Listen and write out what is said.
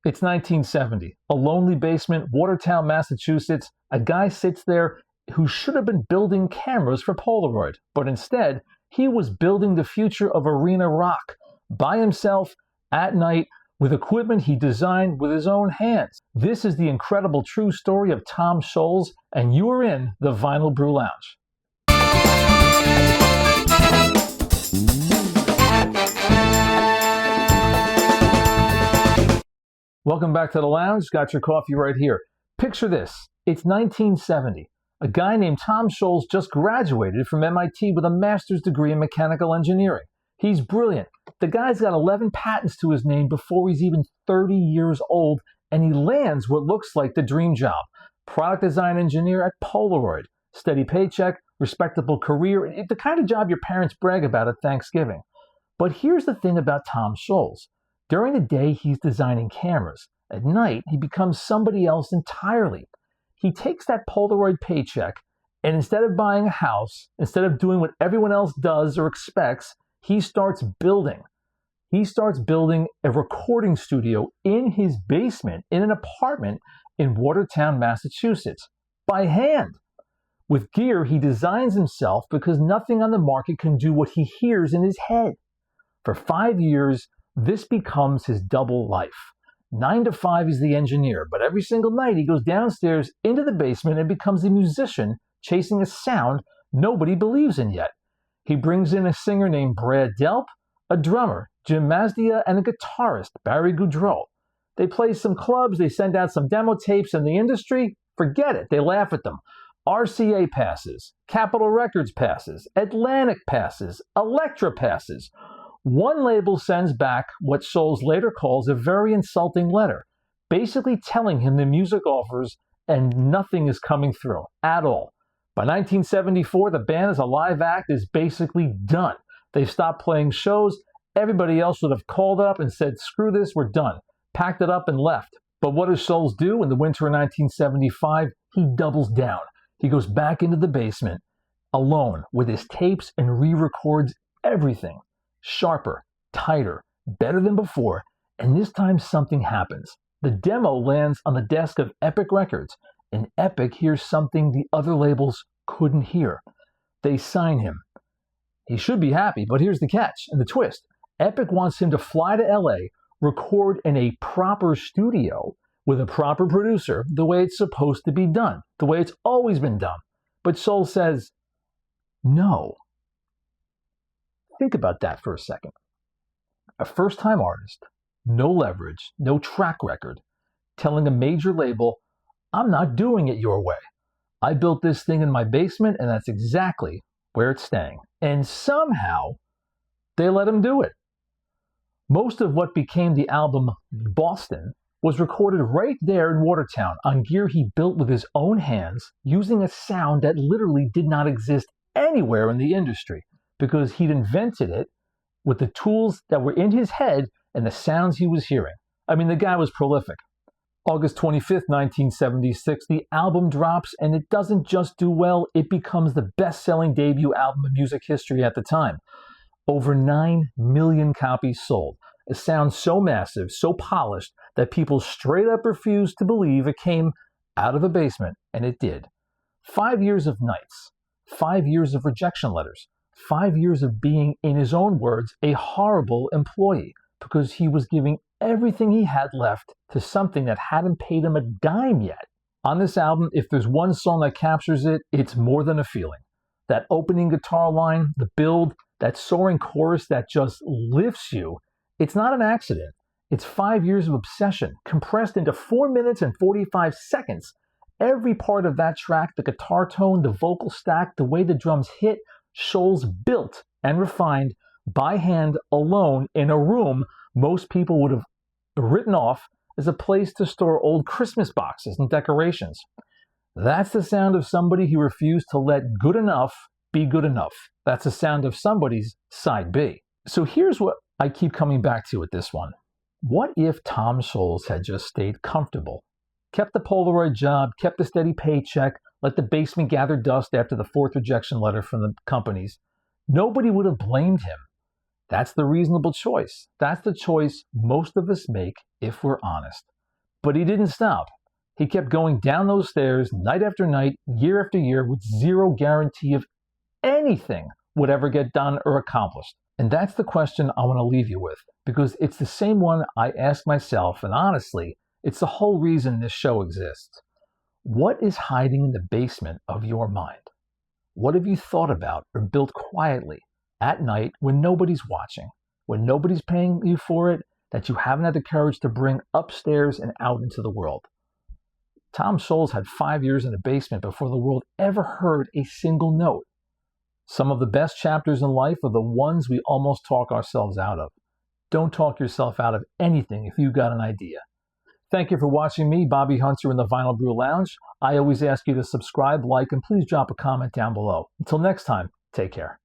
It's 1970, a lonely basement, Watertown, Massachusetts. A guy sits there who should have been building cameras for Polaroid, but instead, he was building the future of arena rock by himself at night with equipment he designed with his own hands. This is the incredible true story of Tom Scholz, and you are in the Vinyl Brew Lounge. Welcome back to the lounge. Got your coffee right here. Picture this. It's 1970. A guy named Tom Scholz just graduated from MIT with a master's degree in mechanical engineering. He's brilliant. The guy's got 11 patents to his name before he's even 30 years old, and he lands what looks like the dream job. Product design engineer at Polaroid. Steady paycheck, respectable career, the kind of job your parents brag about at Thanksgiving. But here's the thing about Tom Scholz. During the day, he's designing cameras. At night, he becomes somebody else entirely. He takes that Polaroid paycheck, and instead of buying a house, instead of doing what everyone else does or expects, he starts building. He starts building a recording studio in his basement in an apartment in Watertown, Massachusetts, by hand. With gear he designs himself because nothing on the market can do what he hears in his head. For 5 years, this becomes his double life. 9 to 5 he's the engineer, but every single night he goes downstairs into the basement and becomes a musician chasing a sound nobody believes in yet. He brings in a singer named Brad Delp, a drummer, Jim Mazdia, and a guitarist, Barry Goudreau. They play some clubs, they send out some demo tapes, and the industry, forget it, they laugh at them. RCA passes, Capitol Records passes, Atlantic passes, Elektra passes. One label sends back what Scholz later calls a very insulting letter, basically telling him the music offers and nothing is coming through at all. By 1974, the band as a live act is basically done. They've stopped playing shows. Everybody else would have called up and said, screw this, we're done. Packed it up and left. But what does Scholz do in the winter of 1975? He doubles down. He goes back into the basement alone with his tapes and re-records everything. Sharper, tighter, better than before, and this time something happens. The demo lands on the desk of Epic Records, and Epic hears something the other labels couldn't hear. They sign him. He should be happy, but here's the catch and the twist. Epic wants him to fly to LA, record in a proper studio with a proper producer, the way it's supposed to be done, the way it's always been done. But Scholz says, no. Think about that for a second. A first-time artist, no leverage, no track record, telling a major label, I'm not doing it your way. I built this thing in my basement, and that's exactly where it's staying. And somehow, they let him do it. Most of what became the album Boston was recorded right there in Watertown on gear he built with his own hands, using a sound that literally did not exist anywhere in the industry, because he'd invented it with the tools that were in his head and the sounds he was hearing. I mean, the guy was prolific. August 25th, 1976, the album drops, and it doesn't just do well, it becomes the best-selling debut album in music history at the time. Over 9 million copies sold. A sound so massive, so polished, that people straight up refused to believe it came out of a basement, and it did. 5 years of nights, 5 years of rejection letters, 5 years of being, in his own words, a horrible employee because he was giving everything he had left to something that hadn't paid him a dime yet. On this album, if there's one song that captures it, it's More Than a Feeling. That opening guitar line, the build, that soaring chorus that just lifts you, it's not an accident. It's 5 years of obsession, compressed into 4 minutes and 45 seconds. Every part of that track, the guitar tone, the vocal stack, the way the drums hit, Scholz built and refined by hand alone in a room most people would have written off as a place to store old Christmas boxes and decorations. That's the sound of somebody who refused to let good enough be good enough. That's the sound of somebody's side B. So here's what I keep coming back to with this one. What if Tom Scholz had just stayed comfortable, kept the Polaroid job, kept a steady paycheck, let the basement gather dust after the fourth rejection letter from the companies? Nobody would have blamed him. That's the reasonable choice. That's the choice most of us make if we're honest. But he didn't stop. He kept going down those stairs night after night, year after year, with zero guarantee of anything would ever get done or accomplished. And that's the question I want to leave you with, because it's the same one I ask myself, and honestly, it's the whole reason this show exists. What is hiding in the basement of your mind? What have you thought about or built quietly at night when nobody's watching, when nobody's paying you for it, that you haven't had the courage to bring upstairs and out into the world? Tom Scholz had 5 years in a basement before the world ever heard a single note. Some of the best chapters in life are the ones we almost talk ourselves out of. Don't talk yourself out of anything if you've got an idea. Thank you for watching me, Bobby Hunter, in the Vinyl Brew Lounge. I always ask you to subscribe, like, and please drop a comment down below. Until next time, take care.